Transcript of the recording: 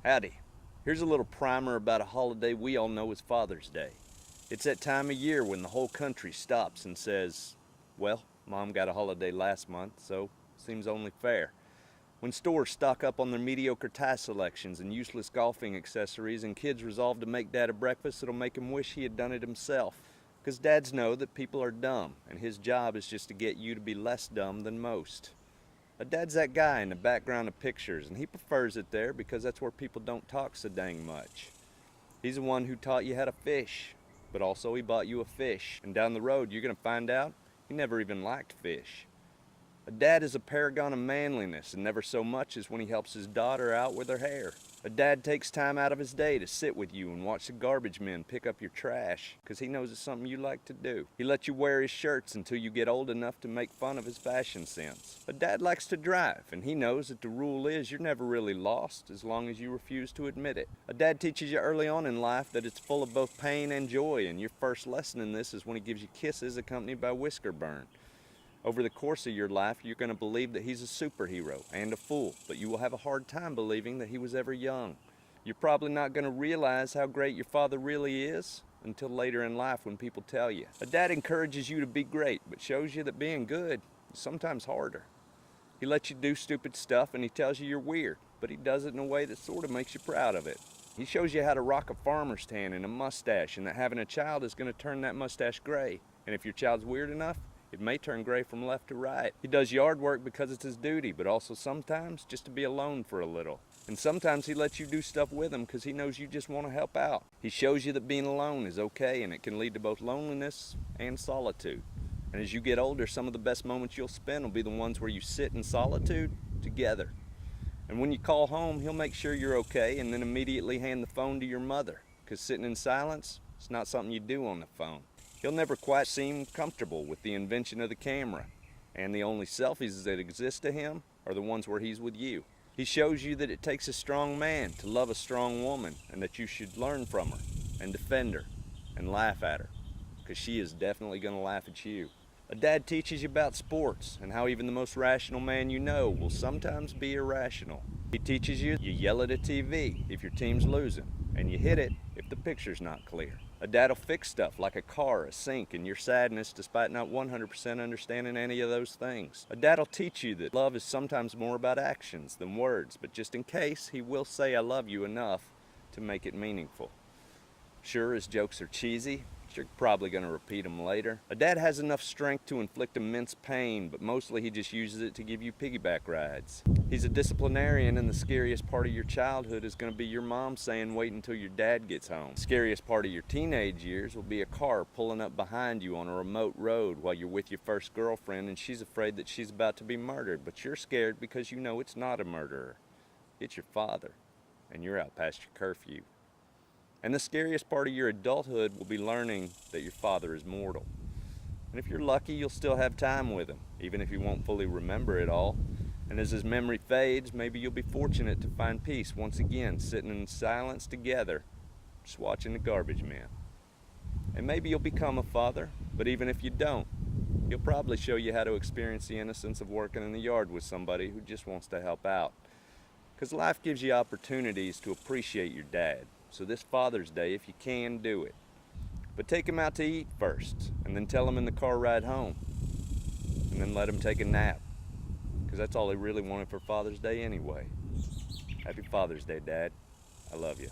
Howdy. Here's a little primer about a holiday we all know as Father's Day. It's that time of year when the whole country stops and says, well, Mom got a holiday last month, so seems only fair. When stores stock up on their mediocre tie selections and useless golfing accessories, and kids resolve to make Dad a breakfast that'll make him wish he had done it himself. Because dads know that people are dumb, and his job is just to get you to be less dumb than most. A dad's that guy in the background of pictures, and he prefers it there because that's where people don't talk so dang much. He's the one who taught you how to fish, but also he bought you a fish, and down the road you're going to find out he never even liked fish. A dad is a paragon of manliness, and never so much as when he helps his daughter out with her hair. A dad takes time out of his day to sit with you and watch the garbage men pick up your trash, because he knows it's something you like to do. He lets you wear his shirts until you get old enough to make fun of his fashion sense. A dad likes to drive, and he knows that the rule is you're never really lost as long as you refuse to admit it. A dad teaches you early on in life that it's full of both pain and joy, and your first lesson in this is when he gives you kisses accompanied by whisker burn. Over the course of your life, you're going to believe that he's a superhero and a fool, but you will have a hard time believing that he was ever young. You're probably not going to realize how great your father really is until later in life when people tell you. A dad encourages you to be great, but shows you that being good is sometimes harder. He lets you do stupid stuff and he tells you you're weird, but he does it in a way that sort of makes you proud of it. He shows you how to rock a farmer's tan and a mustache, and that having a child is going to turn that mustache gray. And if your child's weird enough, it may turn gray from left to right. He does yard work because it's his duty, but also sometimes just to be alone for a little. And sometimes he lets you do stuff with him because he knows you just want to help out. He shows you that being alone is okay, and it can lead to both loneliness and solitude. And as you get older, some of the best moments you'll spend will be the ones where you sit in solitude together. And when you call home, he'll make sure you're okay and then immediately hand the phone to your mother, because sitting in silence is not something you do on the phone. He'll never quite seem comfortable with the invention of the camera, and the only selfies that exist to him are the ones where he's with you. He shows you that it takes a strong man to love a strong woman, and that you should learn from her and defend her and laugh at her, because she is definitely going to laugh at you. A dad teaches you about sports and how even the most rational man you know will sometimes be irrational. He teaches you yell at a TV if your team's losing, and you hit it if the picture's not clear. A dad'll fix stuff like a car, a sink, and your sadness despite not 100% understanding any of those things. A dad'll teach you that love is sometimes more about actions than words, but just in case, he will say I love you enough to make it meaningful. Sure, his jokes are cheesy, but you're probably going to repeat them later. A dad has enough strength to inflict immense pain, but mostly he just uses it to give you piggyback rides. He's a disciplinarian, and the scariest part of your childhood is going to be your mom saying wait until your dad gets home. The scariest part of your teenage years will be a car pulling up behind you on a remote road while you're with your first girlfriend and she's afraid that she's about to be murdered, but you're scared because you know it's not a murderer. It's your father, and you're out past your curfew. And the scariest part of your adulthood will be learning that your father is mortal. And if you're lucky, you'll still have time with him, even if you won't fully remember it all. And as his memory fades, maybe you'll be fortunate to find peace once again, sitting in silence together, just watching the garbage men. And maybe you'll become a father, but even if you don't, he'll probably show you how to experience the innocence of working in the yard with somebody who just wants to help out. Because life gives you opportunities to appreciate your dad. So this Father's Day, if you can, do it. But take him out to eat first, and then tell him in the car ride home. And then let him take a nap. Because that's all he really wanted for Father's Day anyway. Happy Father's Day, Dad. I love you.